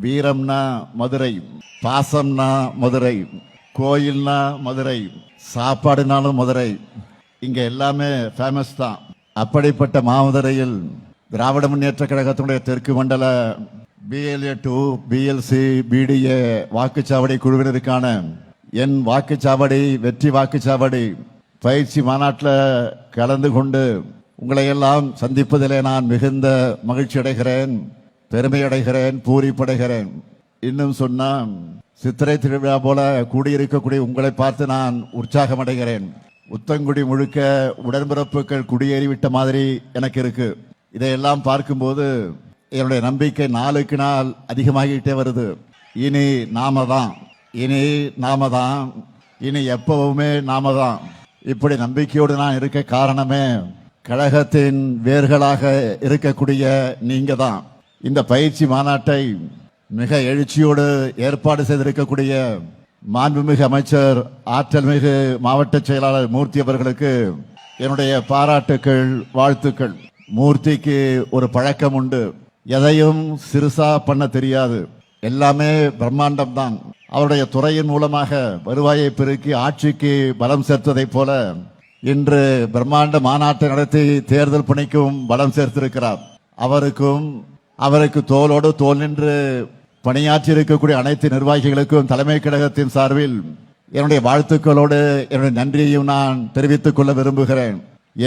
வீரம்னா மதுரை, பாசம்னா மதுரை, கோயில்னா மதுரை, சாப்பாடுனாலும் மதுரை. இங்க எல்லாமே ஃபேமஸ் தான். அப்படிப்பட்ட மாமதுரையில் திராவிட முன்னேற்ற கழகத்தினுடைய தெற்கு மண்டல BLA 2 BLC BDA வாக்குச்சாவடி குழுவினருக்கான என் வாக்குச்சாவடி வெற்றி வாக்குச்சாவடி பயிற்சி மாநாட்டில் கலந்து கொண்டு உங்களை எல்லாம் சந்திப்பதிலே நான் மிகுந்த மகிழ்ச்சி அடைகிறேன், பெருமை அடைகிறேன், பூரிப்படைகிறேன். இன்னும் சொன்னா சித்திரை திருவிழா போல கூடியிருக்கக்கூடிய உங்களை பார்த்து நான் உற்சாகம் அடைகிறேன். உத்தங்குடி முழுக்க உடன்பிறப்புகள் குடியேறிவிட்ட மாதிரி எனக்கு இருக்கு. இதையெல்லாம் பார்க்கும்போது என்னுடைய நம்பிக்கை நாளுக்கு நாள் அதிகமாகிட்டே வருது. இனி நாம தான், இனி நாம தான், இனி எப்பவுமே நாம தான். இப்படி நம்பிக்கையோடு நான் இருக்க காரணமே கழகத்தின் வேர்களாக இருக்கக்கூடிய நீங்க தான். இந்த பயிற்சி மாநாட்டை மிக எழுச்சியோடு ஏற்பாடு செய்திருக்கக்கூடிய மாண்புமிகு அமைச்சர் ஆற்றல் மிகு மாவட்ட செயலாளர் மூர்த்தி அவர்களுக்கு என்னுடைய பாராட்டுக்கள், வாழ்த்துக்கள். மூர்த்திக்கு ஒரு பழக்கம் உண்டு, எதையும் சிறுசா பண்ண தெரியாது, எல்லாமே பிரம்மாண்டம் தான். அவருடைய துறையின் மூலமாக வருவாயை பெருக்கி ஆட்சிக்கு பலம் சேர்த்ததை போல இன்று பிரம்மாண்ட மாநாட்டை நடத்தி தேர்தல் பணிக்கும் பலம் சேர்த்திருக்கிறார். அவருக்கு தோளோடு தோல் நின்று பணியாற்றி இருக்கக்கூடிய அனைத்து நிர்வாகிகளுக்கும் தலைமை கழகத்தின் சார்பில் என்னுடைய வாழ்த்துக்களோடு என்னுடைய நன்றியையும் நான் தெரிவித்துக் கொள்ள விரும்புகிறேன்.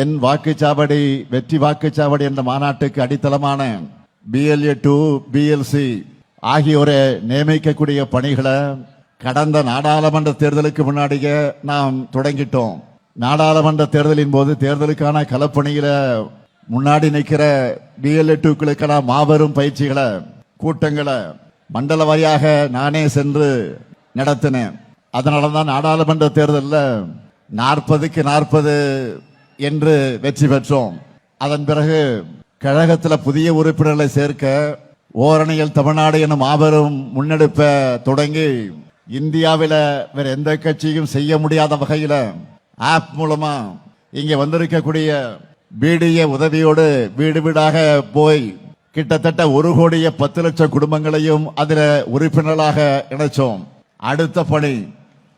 என் வாக்குச்சாவடி வெற்றி வாக்குச்சாவடி என்ற மாநாட்டுக்கு அடித்தளமான BLA 2 BLC ஆகியோரை நியமிக்கக்கூடிய பணிகளை கடந்த நாடாளுமன்ற தேர்தலுக்கு முன்னாடியே நாம் தொடங்கிட்டோம். நாடாளுமன்ற தேர்தலின் போது தேர்தலுக்கான களப்பணியில முன்னாடி நிற்கிற BLA 2க்களுக்கான மாபெரும் பயிற்சிகளை, கூட்டங்களை மண்டல வாரியாக நானே சென்று நடத்தினேன். அதனாலதான் நாடாளுமன்ற தேர்தலில் 40க்கு 40 என்று வெற்றி பெற்றோம். அதன் பிறகு கழகத்தில் புதிய உறுப்பினர்களை சேர்க்க ஓரணியில் தமிழ்நாடு எனும் மாபெரும் முன்னெடுப்பை தொடங்கி இந்தியாவில் வேற எந்த கட்சியும் செய்ய முடியாத வகையில ஆப் மூலமா இங்க வந்திருக்கக்கூடிய BDA உதவியோடு வீடு வீடாக போய் கிட்டத்தட்ட 1,10,00,000 குடும்பங்களையும் அதில் உறுப்பினர்களாக இணைச்சோம். அடுத்த பணி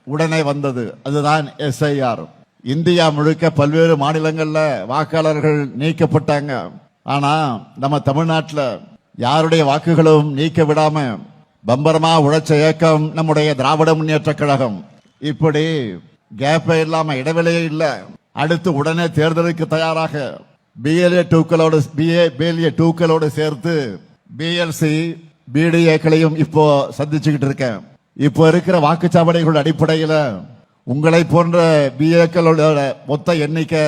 உடனே வந்தது, அதுதான் SIR. இந்தியா முழுக்க பல்வேறு மாநிலங்கள்ல வாக்காளர்கள் நீக்கப்பட்டாங்க. ஆனா நம்ம தமிழ்நாட்டில் யாருடைய வாக்குகளும் நீக்க விடாம பம்பரமா உழைச்ச இயக்கம் நம்முடைய திராவிட முன்னேற்ற கழகம். இப்படி கேப்பே இல்லாம, இடைவெளியே இல்ல, அடுத்து உடனே தேர்தலுக்கு தயாராக BLA 2க்களோடு சேர்த்து BLC BDAக்களையும் இப்போ சந்திச்சுக்கிட்டு இருக்கேன். இப்போ இருக்கிற வாக்குச்சாவடிகள் அடிப்படையில் உங்களை போன்ற BAக்களோட மொத்த எண்ணிக்கை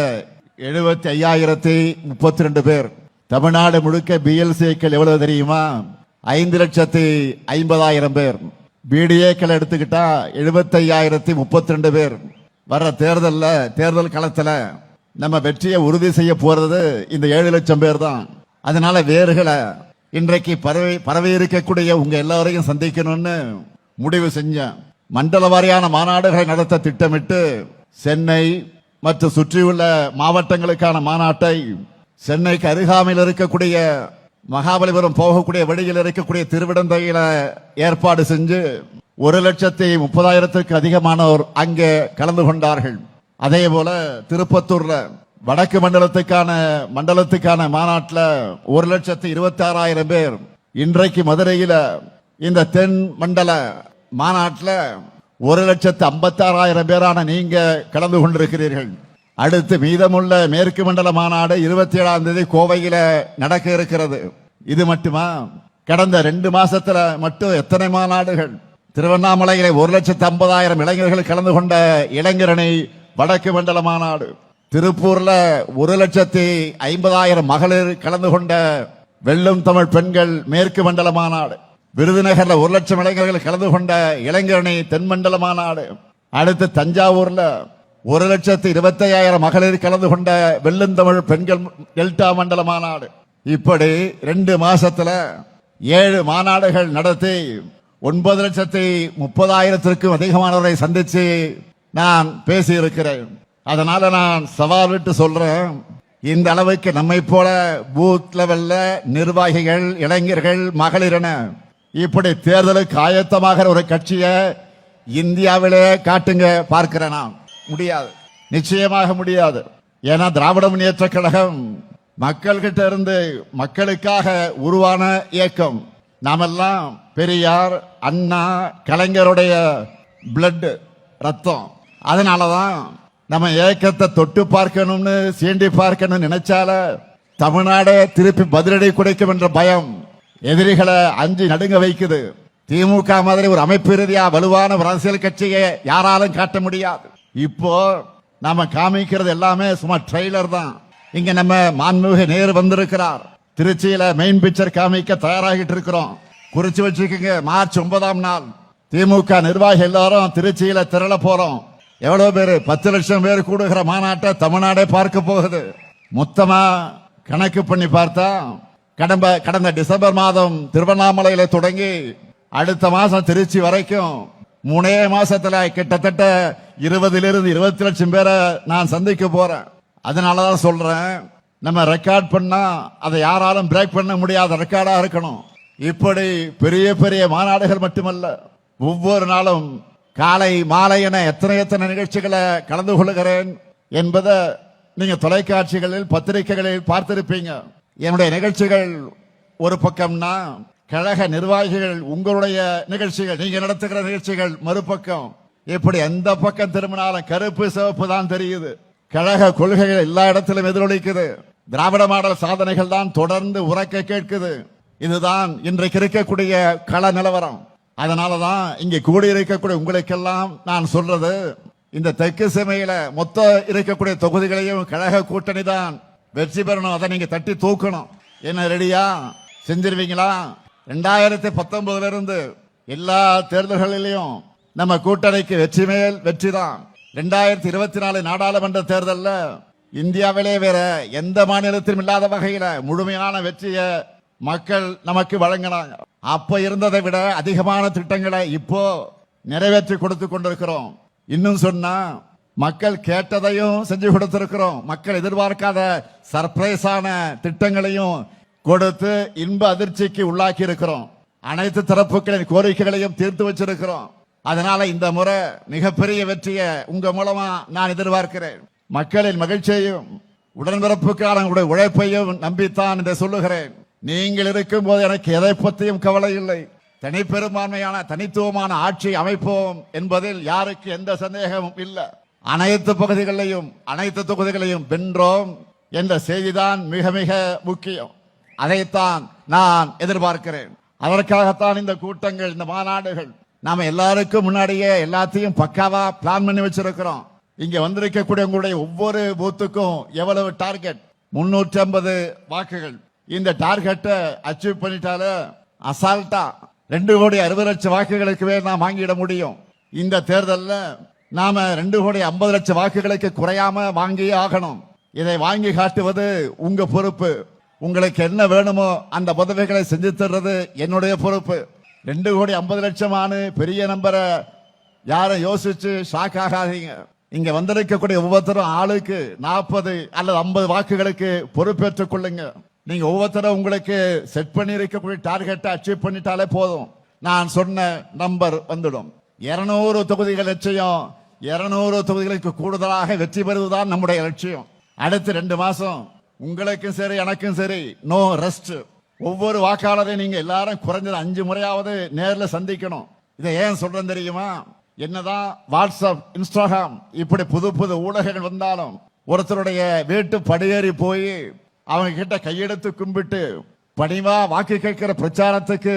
75,032 பேர். தமிழ்நாடு முழுக்க BLCக்கள் எவ்வளவு தெரியுமா? 5,50,000 பேர். BDAக்கள் எடுத்துக்கிட்டா 75,032 பேர். வர்ற தேர்தல் களத்துல நம்ம வெற்றியை உறுதி செய்ய போறது இந்த 7 லட்சம் பேர் தான். அதனால வேர்களை இன்றைக்கு பரவி இருக்கக்கூடிய உங்க எல்லாரையும் சந்திக்கணும்னு முடிவு செஞ்சேன். மண்டல வாரியான மாநாடுகளை நடத்த திட்டமிட்டு சென்னை மற்றும் சுற்றியுள்ள மாவட்டங்களுக்கான மாநாட்டை சென்னைக்கு அருகாமையில் இருக்கக்கூடிய மகாபலிபுரம் போகக்கூடிய வழியில் இருக்கக்கூடிய திருவிடந்தையில ஏற்பாடு செஞ்சு 1,30,000க்கு அதிகமானோர் அங்கே கலந்து கொண்டார்கள். அதே போல திருப்பத்தூர்ல வடக்கு மண்டலத்துக்கான மாநாட்டில் 1,26,000 பேர். இன்றைக்கு மதுரையில இந்த தென் மண்டல மாநாட்டில் 1,56,000 பேரான நீங்க கலந்து கொண்டிருக்கிறீர்கள். அடுத்து மீதமுள்ள மேற்கு மண்டல மாநாடு 27ஆம் தேதி கோவையில நடக்க இருக்கிறது. இது மட்டுமா? கடந்த 2 மாசத்துல மட்டும் எத்தனை மாநாடுகள்! திருவண்ணாமலையில 1,50,000 இளைஞர்கள் கலந்து கொண்ட இளைஞரணி வடக்கு மண்டல மாநாடு. திருப்பூர்ல 1,50,000 மகளிர் கலந்து கொண்ட வெல்லும் தமிழ் பெண்கள் மேற்கு மண்டல மாநாடு. விருதுநகர்ல 1,00,000 இளைஞர்கள் கலந்து கொண்ட இளைஞரணி தென்மண்டல மாநாடு. அடுத்து தஞ்சாவூர்ல 1,25,000 மகளிர் கலந்து கொண்ட வெல்லும் தமிழ் பெண்கள் டெல்டா மண்டல மாநாடு. இப்படி 2 மாசத்துல 7 மாநாடுகள் நடத்தி 9,30,000க்கும் அதிகமானவரை சந்திச்சு நான் பேசி இருக்கிறேன். அதனால நான் சவால் விட்டு சொல்றேன், இந்த அளவுக்கு நம்மை போல பூத் லெவல்ல நிர்வாகிகள், இளைஞர்கள், மகளிர் என இப்படி தேர்தலுக்கு ஆயத்தமாகிற ஒரு கட்சியை இந்தியாவிலே காட்டுங்க பார்க்கிறேன். நான் முடியாது, நிச்சயமாக முடியாது. ஏன்னா திராவிட முன்னேற்ற கழகம் மக்கள்கிட்ட இருந்து மக்களுக்காக உருவான இயக்கம். நாமெல்லாம் பெரியார், அண்ணா, கலைஞருடைய பிளட், ரத்தம். அதனாலதான் நம்ம இயக்கத்தை தொட்டு பார்க்கணும்னு சீண்டி பார்க்கணும்னு நினைச்சால தமிழ்நாடே திருப்பி பதிலடி கொடுக்கும் என்ற பயம் எதிரிகளை அஞ்சு நடுங்க வைக்குது. திமுக மாதிரி ஒரு அமைப்பு ரீதியா வலுவான ஒரு அரசியல் கட்சியை யாராலும் காட்ட முடியாது. இப்போ நாம காமிக்கிறது எல்லாமே சும்மா ட்ரெய்லர் தான். இங்க நம்ம மாண்புமிகு நேரு வந்திருக்கிறார். திருச்சியில மெயின் பிக்சர் காமிக்க தயாராகிட்டு இருக்கிறோம். குறிச்சு வச்சுக்கோங்க, மார்ச் 9ஆம் நாள் திமுக நிர்வாகி எல்லாரும் திருச்சியில திரள போறோம். எவ்வளவு பேரு? 10 லட்சம் பேர் கூடுகிற மாநாட்டை தமிழ்நாடே பார்க்க போகுது. மொத்தமா கணக்கு பண்ணி பார்த்தா கடந்த டிசம்பர் மாதம் திருவண்ணாமலையில தொடங்கி அடுத்த மாசம் திருச்சி வரைக்கும் 3 மாசத்துல கிட்டத்தட்ட 20 லட்சம் பேரை நான் சந்திக்க போறேன். அதனாலதான் சொல்றேன், நம்ம ரெக்கார்ட் பண்ணா அதை யாராலும் பிரேக் பண்ண முடியாத ரெக்கார்டா இருக்கணும். இப்படி பெரிய பெரிய மாநாடுகள் மட்டுமல்ல, ஒவ்வொரு நாளும் காலை மாலை என எத்தனை நிகழ்ச்சிகளை கலந்து கொள்கிறேன் என்பதை நீங்க தொலைக்காட்சிகளில் பத்திரிகைகளில் பார்த்திருப்பீங்க. என்னுடைய நிகழ்ச்சிகள் ஒரு பக்கம்னா, கழக நிர்வாகிகள் உங்களுடைய நிகழ்ச்சிகள், நீங்க நடத்துகிற நிகழ்ச்சிகள் மறுபக்கம். இப்படி எந்த பக்கம் திரும்பினாலும் கருப்பு சிவப்பு தான் தெரியுது. கழக கொள்கைகள் எல்லா இடத்திலும் எதிரொலிக்குது. திராவிட மாடல் சாதனைகள் தான் தொடர்ந்து உறக்க கேட்குது. இதுதான் இன்றைக்கு இருக்கக்கூடிய கள நிலவரம். அதனாலதான் இங்கே கூடியிருக்கக்கூடிய உங்களுக்கெல்லாம் நான் சொல்றது, இந்த தெற்கு செமையில மொத்த இருக்கக்கூடிய தொகுதிகளையும் கழக கூட்டணி தான் வெற்றி பெறணும். அதை நீங்க தட்டி தூக்கணும். என்ன ரெடியா செஞ்சிருவீங்களா? 2019 இருந்து எல்லா தேர்தல்களிலும் நம்ம கூட்டணிக்கு வெற்றி மேல் வெற்றி தான். 2024 நாடாளுமன்ற தேர்தலில் இந்தியாவிலே வேற எந்த மாநிலத்திலும் இல்லாத வகையில முழுமையான வெற்றியை மக்கள் நமக்கு வழங்கினாங்க. அப்ப இருந்ததை விட அதிகமான திட்டங்களை இப்போ நிறைவேற்றி கொடுத்து கொண்டிருக்கிறோம். இன்னும் சொன்னா, மக்கள் கேட்டதையும் செஞ்சு கொடுத்திருக்கிறோம். மக்கள் எதிர்பார்க்காத சர்ப்ரைஸான திட்டங்களையும் கொடுத்து இன்ப அதிர்ச்சிக்கு உள்ளாக்கி இருக்கிறோம். அனைத்து தரப்புகளின் கோரிக்கைகளையும் தீர்த்து வச்சிருக்கிறோம். அதனால இந்த முறை மிகப்பெரிய வெற்றியை உங்க மூலமா நான் எதிர்பார்க்கிறேன். மக்களின் மகிழ்ச்சியையும் உடன்பிறப்புக்கான உழைப்பையும் நம்பித்தான் இதை சொல்லுகிறேன். நீங்கள் இருக்கும் போது எனக்கு எதை பற்றியும் கவலை இல்லை. தனிப்பெரும்பான்மையான தனித்துவமான ஆட்சி அமைப்போம் என்பதில் யாருக்கு எந்த சந்தேகமும் இல்லை. அனைத்து பகுதிகளையும் அனைத்து தொகுதிகளையும் வென்றோம் என்ற செய்திதான் மிக மிக முக்கியம். அதைத்தான் நான் எதிர்பார்க்கிறேன். அதற்காகத்தான் இந்த கூட்டங்கள், இந்த மாநாடுகள். நாம எல்லாருக்கும் முன்னாடியே எல்லாத்தையும் பக்காவா பிளான் பண்ணி வச்சிருக்கிறோம். இங்க வந்திருக்கக்கூடிய உங்களுடைய ஒவ்வொரு பூத்துக்கும் எவ்வளவு டார்கெட்? 350 வாக்குகள். இந்த டார்கெட்டை அச்சீவ் பண்ணிட்டால அசால்ட்டா 2,60,00,000 வாக்குகளுக்கு நாம் வாங்கிட முடியும். இந்த தேர்தலில் நாம 2,50,00,000 வாக்குகளுக்கு குறையாம வாங்கி ஆகணும். இதை வாங்கி காட்டுவது உங்க பொறுப்பு. உங்களுக்கு என்ன வேணுமோ அந்த உதவிகளை செஞ்சு தர்றது என்னுடைய பொறுப்பு. 2,50,00,000 பெரிய நம்பரை யாரும் யோசிச்சு ஷாக் ஆகாதீங்க. இங்க வந்திருக்கக்கூடிய ஒவ்வொருத்தரும் ஆளுக்கு 40 அல்லது 50 வாக்குகளுக்கு பொறுப்பேற்றுக் கொள்ளுங்க. நீங்க ஒவ்வொருத்தரும் உங்களுக்கு செட் பண்ணி இருக்கக்கூடிய டார்கெட்டை அச்சீவ் பண்ணிட்டாலே போதும். நான் சொன்ன நம்பர் வந்துடும். 200 தொகுதிகள் லட்சியம். 200 தொகுதிகளுக்கு கூடுதலாக வெற்றி பெறுவதுதான் நம்முடைய லட்சியம். அடுத்த 2 மாசம் உங்களுக்கும் சரி எனக்கும் சரி நோ ரெஸ்ட். ஒவ்வொரு வாக்காளரையும் நீங்க எல்லாரும் குறைஞ்சது 5 முறையாவது நேர்ல சந்திக்கணும். இதை ஏன் சொல்றேன் தெரியுமா? என்னதான் வாட்ஸ்அப், இன்ஸ்டாகிராம் இப்படி புது புது ஊடகங்கள் வந்தாலும் ஒருத்தருடைய வீட்டு படியேறி போய் அவங்க கிட்ட கையெடுத்து கும்பிட்டு பணிவா வாக்கு கேட்கிற பிரச்சாரத்துக்கு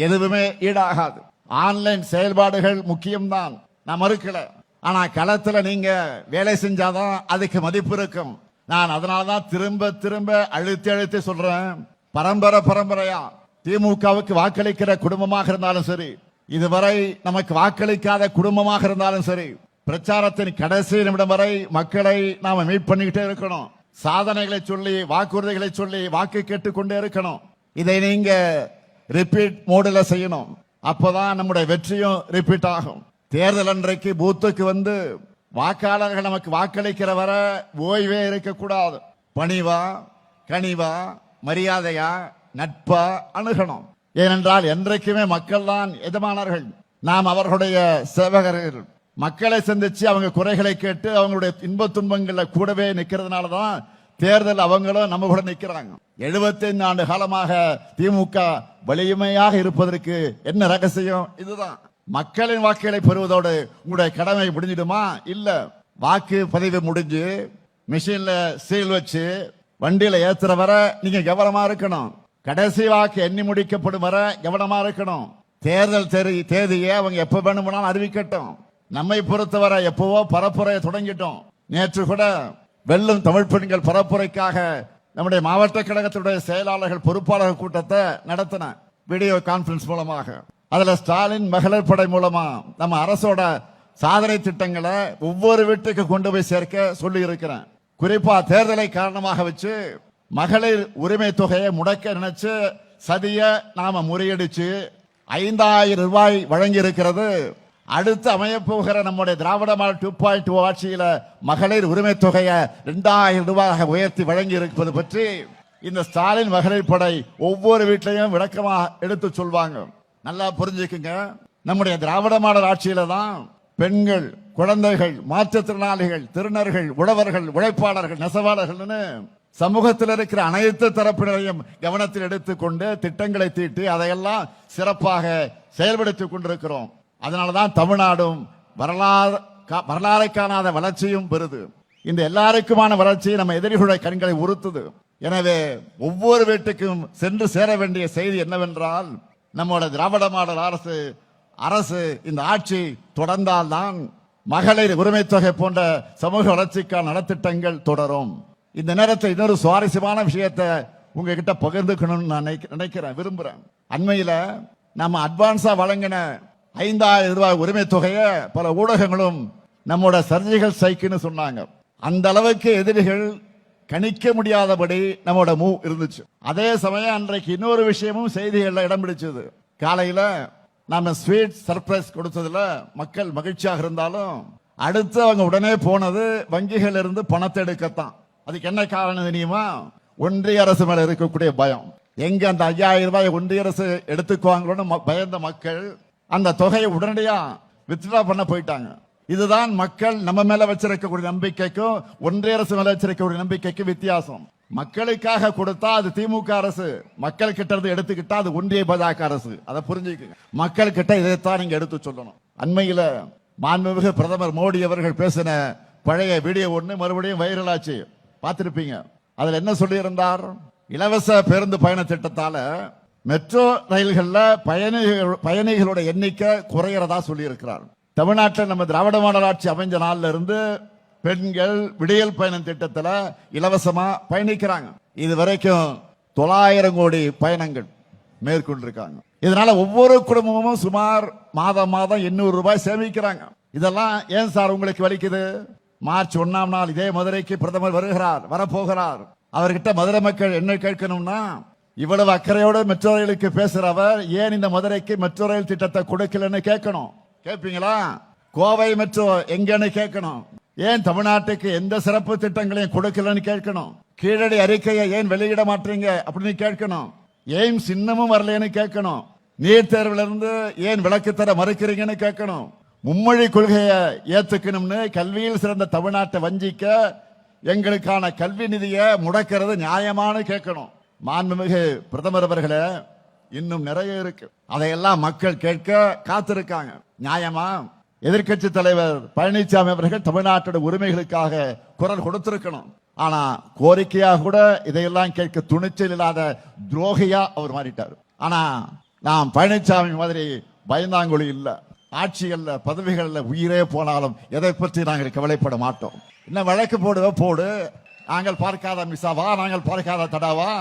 எதுவுமே ஈடாகாது. ஆன்லைன் செயல்பாடுகள் முக்கியம்தான், நான் மறுக்கல. ஆனா களத்துல நீங்க வேலை செஞ்சாதான் அதுக்கு மதிப்பு இருக்கும். நான் அதனாலதான் திரும்ப திரும்ப அழுத்தி சொல்றேன். பரம்பரையா திமுகவுக்கு வாக்களிக்கிற குடும்பமாக இருந்தாலும் சரி, இதுவரை நமக்கு வாக்களிக்காத குடும்பமாக இருந்தாலும் சரி, பிரச்சாரத்தின் கடைசி நிமிடம் வரை மக்களை நாம மீட் பண்ணிக்கிட்டே இருக்கணும். சாதனைகளை சொல்லி, வாக்குறுதிகளை சொல்லி வாக்கு கேட்டுக்கொண்டே இருக்கணும். இதை நீங்க ரிப்பீட் மோடுல செய்யணும். அப்பதான் நம்முடைய வெற்றியும் ரிப்பீட் ஆகும். தேர்தல் அன்றைக்கு பூத்துக்கு வந்து வாக்காளர்கள் நமக்கு வாக்களிக்கிற வர ஓய்வே இருக்கக்கூடாது. பணிவா, கனிவா, மரியாதையா, நட்பா அணுகணும். ஏனென்றால் என்றைக்குமே மக்கள் தான் எஜமானர்கள், நாம் அவர்களுடைய சேவகர்கள். மக்களை சந்திச்சு அவங்க குறைகளை கேட்டு அவங்களுடைய இன்ப துன்பங்கள்ல கூடவே நிக்கிறதுனாலதான் தேர்தல் அவங்களும் நம்ம கூட நிக்கிறாங்க. 75 ஆண்டு காலமாக திமுக வலிமையாக இருப்பதற்கு என்ன ரகசியம்? இதுதான். மக்களின் வாக்குகளை பெறுவதோடு உங்களுடைய கடமை முடிஞ்சிடுமா? இல்ல. வாக்கு பதிவு முடிஞ்சு மிஷின்ல சீல் வச்சு வண்டியில ஏத்துற வர நீங்க கவனமா இருக்கணும். கடைசி வாக்கு எண்ணி முடிக்கப்படும் வர கவனமா இருக்கணும். தேர்தல் தேதியை அவங்க எப்ப வேணும்னாலும் அறிவிக்கட்டும். நம்மை பொறுத்தவரை எப்பவோ பரப்புரையை தொடங்கிட்டோம். நேற்று கூட வெல்லும் தமிழ் பெண்கள் பரப்புரைக்காக நம்முடைய மாவட்ட கழகத்தினுடைய செயலாளர்கள் பொறுப்பாளர்கள் கூட்டத்தை நடத்தின வீடியோ கான்பரன்ஸ் மூலமாக. அதுல ஸ்டாலின் மகளிர் படை மூலமா நம்ம அரசோட சாதனை திட்டங்களை ஒவ்வொரு வீட்டுக்கு கொண்டு போய் சேர்க்க சொல்லி இருக்கிறேன். குறிப்பா தேர்தலை காரணமாக வச்சு மகளிர் உரிமை தொகையை முடக்க நினைச்சு சதிய நாம முறியடிச்சு 5000 ரூபாய் வழங்கி இருக்கிறது. அடுத்து அமையப்போகிற நம்முடைய திராவிட மாடல் 2.0 ஆட்சியில மகளிர் உரிமை தொகையை 2000 ரூபாயாக உயர்த்தி வழங்கி இருப்பது பற்றி இந்த ஸ்டாலின் மகளிர் படை ஒவ்வொரு வீட்டிலையும் விளக்கமா எடுத்து சொல்வாங்க. நல்லா புரிஞ்சுக்குங்க. நம்முடைய திராவிட மாடல் ஆட்சியில தான் பெண்கள், குழந்தைகள், மாற்றுத்திறனாளிகள், திருநர்கள், உழவர்கள், உழைப்பாளர்கள், நெசவாளர்கள்னு சமூகத்தில் இருக்கிற அனைத்து தரப்பினரையும் கவனத்தில் எடுத்துக்கொண்டு திட்டங்களை தீட்டி அதையெல்லாம் சிறப்பாக செயல்படுத்திக் கொண்டிருக்கிறோம். அதனாலதான் தமிழ்நாடும் வரலாறை காணாத வளர்ச்சியும் பெறுது. இந்த எல்லாருக்குமான வளர்ச்சி நம்ம எதிரிகளுடைய கண்களை உறுத்துது. எனவே ஒவ்வொரு வீட்டுக்கும் சென்று சேர வேண்டிய செய்தி என்னவென்றால், நம்மோட திராவிட மாடல் அரசு இந்த ஆட்சி தொடர்ந்தால்தான் மகளிர் உரிமை தொகை போன்ற சமூக வளர்ச்சிக்கான நலத்திட்டங்கள் தொடரும். இந்த நேரத்தில் இன்னொரு சுவாரஸ்யமான விஷயத்தை உங்ககிட்ட பகிர்ந்துக்கணும்னு நான் விரும்புறேன். அண்மையில நம்ம அட்வான்ஸா வழங்கின 5000 ரூபாய் உரிமை தொகையை பல ஊடகங்களும் நம்மோட சர்ஜிக்கல் ஸ்ட்ரைக்னு சொன்னாங்க. அந்த அளவுக்கு எதிரிகள் கணிக்க முடியாதபடி நம்மோட மூவ் இருந்துச்சு. அதே சமயம் அன்றைக்கு இன்னொரு விஷயமும் செய்திகள்ல இடம் பிடிச்சது. காலையில நாம ஸ்வீட் சர்ப்ரைஸ் கொடுத்ததுல மக்கள் மகிழ்ச்சியாக இருந்தாலும் அடுத்து அவங்க உடனே போனது வங்கிகள் இருந்து பணத்தை எடுக்கத்தான். அதுக்கு என்ன காரணம் தெரியுமா? ஒன்றிய அரசு மேல இருக்கக்கூடிய பயம். எங்க அந்த 5000 ரூபாய் ஒன்றிய அரசு எடுத்துக்குவாங்களோன்னு பயந்த மக்கள் அந்த தொகையை உடனடியா வித்ட்ரா பண்ண போயிட்டாங்க. இதுதான் மக்கள் நம்ம மேல வச்சிருக்கக்கூடிய நம்பிக்கைக்கும் ஒன்றிய அரசு மேல வச்சிருக்கக்கூடிய நம்பிக்கைக்கும் வித்தியாசம். மக்களுக்காக கொடுத்தா அது திமுக அரசு, மக்கள் கிட்ட இருந்து எடுத்துக்கிட்டா அது ஒன்றிய பாஜக அரசு. அதை புரிஞ்சுக்கங்க. மக்கள் கிட்ட இதைத்தான் நீங்க எடுத்து சொல்லணும். அண்மையில மாண்புமிகு பிரதமர் மோடி அவர்கள் பேசின பழைய வீடியோ ஒண்ணு மறுபடியும் வைரல் ஆச்சு, பார்த்திருப்பீங்க. அதுல என்ன சொல்லி இருந்தார்? இலவச பேருந்து பயண திட்டத்தால மெட்ரோ ரயில்கள்ல பயணிகளோட எண்ணிக்கை குறையறதா சொல்லி இருக்கிறார். தமிழ்நாட்டில் நம்ம திராவிட மாடல் ஆட்சி அமைஞ்ச நாள்ல இருந்து பெண்கள் விடியல் பயணம் திட்டத்தில் இலவசமா பயணிக்கிறாங்க. இது வரைக்கும் 900 கோடி பயணங்கள் மேற்கொண்டிருக்காங்க. இதனால ஒவ்வொரு குடும்பமும் சுமார் மாதம் 800 ரூபாய் சேமிக்கிறாங்க. இதெல்லாம் ஏன் சார் உங்களுக்கு வலிக்குது? மார்ச் 1ஆம் நாள் இதே மதுரைக்கு பிரதமர் வரப்போகிறார். அவர்கிட்ட மதுரை மக்கள் என்ன கேட்கணும்னா, இவ்வளவு அக்கறையோடு மெட்ரோ ரயிலுக்கு பேசுறவர் ஏன் இந்த மதுரைக்கு மெட்ரோ ரயில் திட்டத்தை கொடுக்கலன்னு கேட்கணும். கேட்பீங்களா? கோவை மெட்ரோ எங்கன்னு கேட்கணும். ஏன் தமிழ்நாட்டுக்கு எந்த சிறப்பு திட்டங்களையும் கொடுக்கலன்னு கேட்கணும். கீழடி அறிக்கையை ஏன் வெளியிட மாட்டீங்க அப்படின்னு கேட்கணும். எய்ம்ஸ் இன்னமும் வரலன்னு கேட்கணும். நீட் தேர்வுல இருந்து ஏன் விலக்கு தர மறுக்கிறீங்கன்னு கேட்கணும். மும்மொழி கொள்கையை ஏத்துக்கணும்னு கல்வியில் சிறந்த தமிழ்நாட்டை வஞ்சிக்க எங்களுக்கான கல்வி நிதியை முடக்கிறது நியாயமானு கேட்கணும். மாண்புமிகு பிரதமர் அவர்களே, இன்னும் நிறைய இருக்கு. அதையெல்லாம் மக்கள் கேட்க காத்திருக்காங்க. நியாயமா? எதிர்க்கட்சி தலைவர் பழனிசாமி அவர்கள் தமிழ்நாட்டோட உரிமைகளுக்காக குரல் கொடுத்திருக்கணும். ஆனா கோரிக்கையாக கூட இதையெல்லாம் கேட்க துணிச்சல் இல்லாத துரோகியா அவர் மாறிட்டார். ஆனா நாம் பழனிசாமி மாதிரி பயந்தாங்குழி இல்ல. ஆட்சிகள்ல பதவிகள்ல உயிரே போனாலும் எதை பற்றி நாங்கள் கவலைப்பட மாட்டோம். என்ன வழக்கு போடு, நாங்கள் பார்க்காத மிசாவா, நாங்கள் பார்க்காத தடாவா?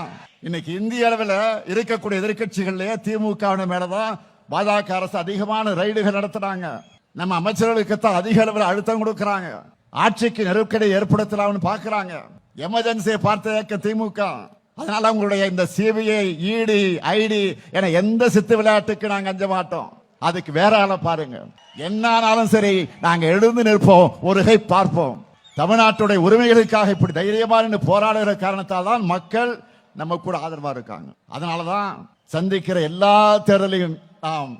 இன்னைக்கு இந்திய அளவில் இருக்கக்கூடிய எதிர்கட்சிகளிலே திமுக மேலதான் பாஜக அரசு அதிகமான ரைடுகள் நடத்துறாங்க. நம்ம அமைச்சர்களுக்குத்தான் அதிக அளவில் அழுத்தம் கொடுக்கறாங்க. ஆட்சிக்கு நெருக்கடி ஏற்படுத்தலாம்னு பாக்குறாங்க. எமர்ஜென்சியை பார்த்த திமுக. அதனால உங்களுடைய இந்த சிபிஐ, இடி, ஐடி என எந்த சித்து விளையாட்டுக்கு நாங்க அஞ்ச மாட்டோம். அதுக்கு வேற ஆளை பாருங்க. என்னானாலும் சரி, நாங்க எழுந்து நிற்போம், ஒரு கை பார்ப்போம். தமிழ்நாட்டுடைய உரிமைகளுக்காக இப்படி தைரியமா போராடுகிற காரணத்தால் தான் மக்கள் நம்ம கூட ஆதரவா இருக்காங்க. அதனாலதான் சந்திக்கிற எல்லா தேர்தலையும் நாம்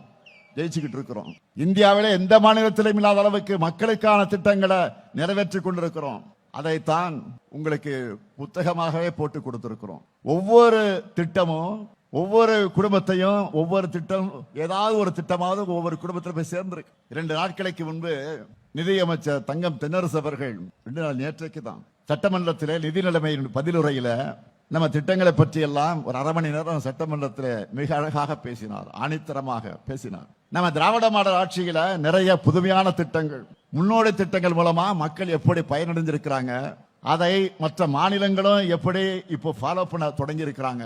ஜெயிச்சுக்கிட்டு இருக்கிறோம். இந்தியாவிலே எந்த மாநிலத்திலும் இல்லாத அளவுக்கு மக்களுக்கான திட்டங்களை நிறைவேற்றி கொண்டிருக்கிறோம். அதைத்தான் உங்களுக்கு புத்தகமாகவே போட்டு கொடுத்திருக்கிறோம். ஒவ்வொரு திட்டமும் ஒவ்வொரு குடும்பத்தையும் ஒவ்வொரு திட்டம் ஏதாவது ஒரு திட்டமாவது ஒவ்வொரு குடும்பத்தில் போய் சேர்ந்திருக்கு. 2 நாட்களுக்கு முன்பு நிதியமைச்சர் தங்கம் தென்னரசு அவர்கள் 2 நாள் நேற்றைக்கு தான் சட்டமன்றத்திலே நிதி நிலைமையின் பதிலுரையில நம்ம திட்டங்களை பற்றி எல்லாம் ஒரு அரை மணி நேரம் சட்டமன்றத்தில் மிக அழகாக பேசினார், ஆணித்தரமாக பேசினார். நம்ம திராவிட மாடல் ஆட்சியில நிறைய புதுமையான திட்டங்கள், முன்னோடி திட்டங்கள் மூலமா மக்கள் எப்படி பயனடைஞ்சிருக்கிறாங்க, அதை மற்ற மாநிலங்களும் எப்படி இப்போ ஃபாலோ பண்ண தொடங்கி இருக்கிறாங்க,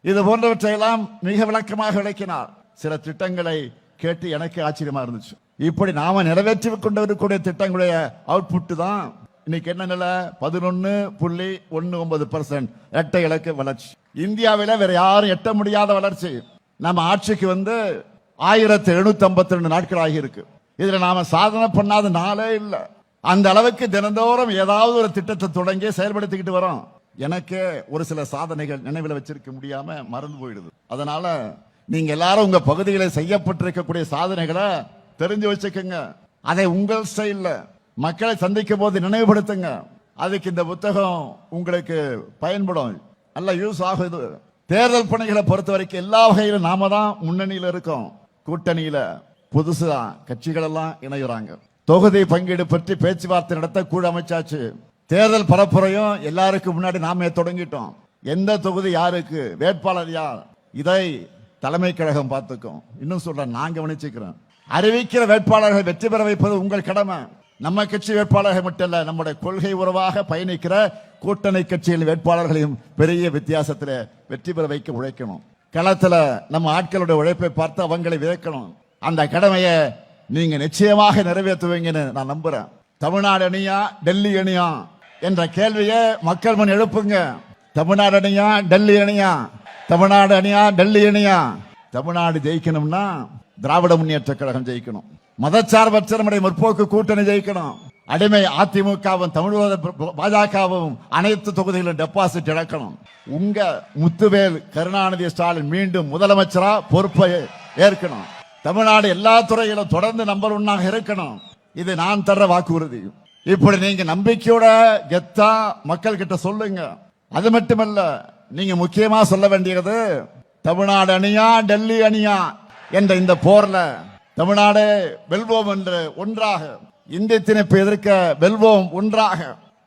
இது போன்றவற்றையெல்லாம் மிக விளக்கமாக விளக்கினார். சில திட்டங்களை கேட்டு எனக்கு ஆச்சரியமா இருந்துச்சு. இப்படி நாம நிறைவேற்றி கொண்டிருக்கக்கூடிய திட்டங்களுடைய அவுட்புட் தான் இன்னைக்கு என்ன நிலை? 11.19% இரட்டை இலக்க வளர்ச்சி. இந்தியாவில வேற யாரும் எட்ட முடியாத வளர்ச்சி. நம்ம ஆட்சிக்கு வந்து 1752 நாட்கள் ஆகியிருக்கு. இதுல நாம சாதனை பண்ணாத நாளே இல்ல. அந்த அளவுக்கு தினந்தோறும் ஏதாவது ஒரு திட்டத்தை தொடங்கி செயல்படுத்திக்கிட்டு வரோம். எனக்கு ஒரு சில சாதனைகள் நினைவில் வச்சிருக்க முடியாம மறந்து போயிடுது. அதனால நீங்க எல்லாரும் உங்க பகுதிகளில் செய்யப்பட்டிருக்கக்கூடிய சாதனைகளை தெரிஞ்சு வச்சுக்கோங்க. அதை உங்கள் ஸ்டைல்ல மக்களை சந்திக்கும் போது நினைவுபடுத்துங்க. அதுக்கு இந்த புத்தகம் உங்களுக்கு பயன்படும், நல்ல யூஸ் ஆகுது. தேர்தல் பணிகளை பொறுத்த வரைக்கும் எல்லா வகையிலும் நாம தான் முன்னணியில இருக்கோம். கூட்டணியில புதுசா கட்சிகள் எல்லாம் இணைகிறாங்க. தொகுதி பங்கீடு பற்றி பேச்சுவார்த்தை நடத்த குழு அமைச்சாச்சு. தேர்தல் பரப்புரையும் எல்லாருக்கும் முன்னாடி நாமே தொடங்கிட்டோம். எந்த தொகுதி யாருக்கு, வேட்பாளர் யார், இதை தலைமை கழகம் பார்த்துக்கும். இன்னும் சொல்ற, நான் கவனிச்சுக்கிறேன். அறிவிக்கிற வேட்பாளர்கள் வெற்றி பெற வைப்பது உங்கள் கடமை. நம்ம கட்சி வேட்பாளர்கள் மட்டும் இல்ல, நம்முடைய கொள்கை உறவாக பயணிக்கிற கூட்டணி கட்சியின் வேட்பாளர்களையும் பெரிய வித்தியாசத்தில் வெற்றி பெற வைக்க உழைக்கணும். களத்துல நம்ம ஆட்களுடைய உழைப்பை பார்த்து அவங்களை விதைக்கணும். அந்த கடமையை நீங்க நிச்சயமாக நிறைவேற்றுவீங்கன்னு நான் நம்புறேன். தமிழ்நாடு அணியா டெல்லி அணியா என்ற கேள்வியை மக்கள் முன் எழுப்புங்க. தமிழ்நாடு அணியா டெல்லி அணியா, தமிழ்நாடு அணியா டெல்லி அணியா? தமிழ்நாடு ஜெயிக்கணும்னா திராவிட முன்னேற்ற கழகம் ஜெயிக்கணும். மதச்சார்பற்ற நம்முடைய முற்போக்கு கூட்டணி ஜெயிக்கணும். அடிமை அதிமுகவும் தமிழக பாஜகவும் அனைத்து தொகுதிகளிலும் டெபாசிட் இழக்கணும். உங்க முத்துவேல் கருணாநிதி ஸ்டாலின் மீண்டும் முதலமைச்சரா பொறுப்பை ஏற்கணும். தமிழ்நாடு எல்லா துறையிலும் தொடர்ந்து நம்பர் 1 இருக்கணும். இது நான் தர்ற வாக்குறுதி. இப்படி நீங்க நம்பிக்கையோட கெத்தா மக்கள் கிட்ட சொல்லுங்க. அது மட்டுமல்ல, நீங்க முக்கியமா சொல்ல வேண்டியது, தமிழ்நாடு அணியா டெல்லி அணியா என்ற இந்த போர்ல தமிழ்நாடு வெல்வோம் என்று ஒன்றாக, இந்திய திணிப்பை எதிர்க்க வெல்வோம் ஒன்றாக,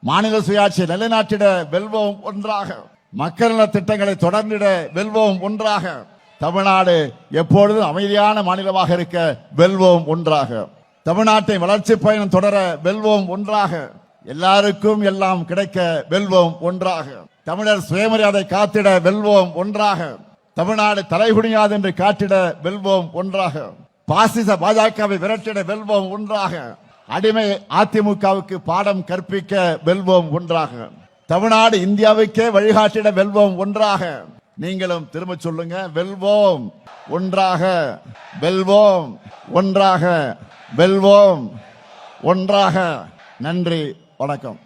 மாநில சுயாட்சி நிலைநாட்டிட வெல்வோம் ஒன்றாக, மக்கள் நல திட்டங்களை தொடர்ந்திட வெல்வோம் ஒன்றாக, தமிழ்நாடு எப்பொழுதும் அமைதியான மாநிலமாக இருக்க வெல்வோம் ஒன்றாக, தமிழ்நாட்டை வளர்ச்சி பயணம் தொடர வெல்வோம் ஒன்றாக, எல்லாருக்கும் எல்லாம் கிடைக்க வெல்வோம் ஒன்றாக, தமிழர் சுயமரியாதை காத்திட வெல்வோம் ஒன்றாக, தமிழ்நாடு தலைகுனியாது என்று காட்டிட வெல்வோம் ஒன்றாக, பாசிச பாஜகவை விரட்டிட வெல்வோம் ஒன்றாக, அடிமை அதிமுகவுக்கு பாடம் கற்பிக்க வெல்வோம் ஒன்றாக, தமிழ்நாடு இந்தியாவுக்கே வழிகாட்டிட வெல்வோம் ஒன்றாக. நீங்களும் திரும்ப சொல்லுங்க, வெல்வோம் ஒன்றாக, வெல்வோம் ஒன்றாக, வெல்வோம் ஒன்றாக. நன்றி, வணக்கம்.